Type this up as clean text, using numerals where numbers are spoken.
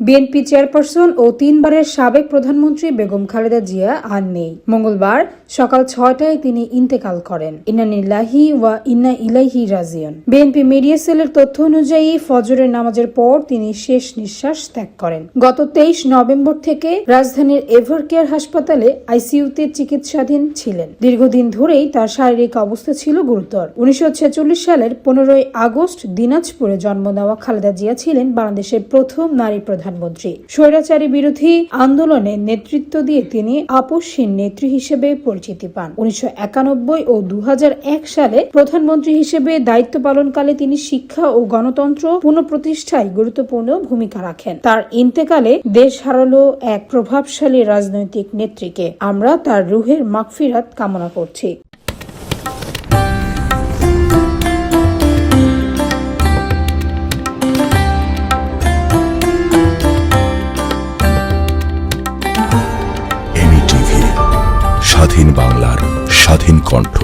BNP chairperson ও 3 বারের সাবেক প্রধানমন্ত্রী বেগম খালেদা জিয়া আর নেই। মঙ্গলবার সকাল 6টায় তিনি ইন্তেকাল করেন। ইন্না লিল্লাহি ওয়া ইন্না ইলাইহি রাজিউন। বিএনপি মিডিয়া সেলের তথ্য অনুযায়ী ফজরের নামাজের পর তিনি শেষ নিঃশ্বাস ত্যাগ করেন। গত 23 নভেম্বর থেকে রাজধানীর এভারকেয়ার হাসপাতালে আইসিইউতে চিকিৎসাধীন ছিলেন। দীর্ঘদিন ধরেই তার শারীরিক অবস্থা ছিল গুরুতর। 1946 সালের 15 আগস্ট দিনাজপুরে জন্ম নেওয়া খালেদা জিয়া ছিলেন বাংলাদেশের প্রথম নারী প্রধানমন্ত্রী। স্বৈরাচারী বিরোধী আন্দোলনে নেতৃত্ব দিয়ে তিনি আপসহীন নেত্রী হিসেবে পরিচিতি পান। 1991 ও 2001 সালে প্রধানমন্ত্রী হিসেবে দায়িত্ব পালনকালে তিনি শিক্ষা ও গণতন্ত্র পুনঃপ্রতিষ্ঠায় গুরুত্বপূর্ণ ভূমিকা রাখেন। তার ইন্তেকালে দেশ হারালো এক প্রভাবশালী রাজনৈতিক নেত্রীকে। আমরা তার রুহের মাগফিরাত কামনা করছি। স্বাধীন বাংলার স্বাধীন কণ্ঠ।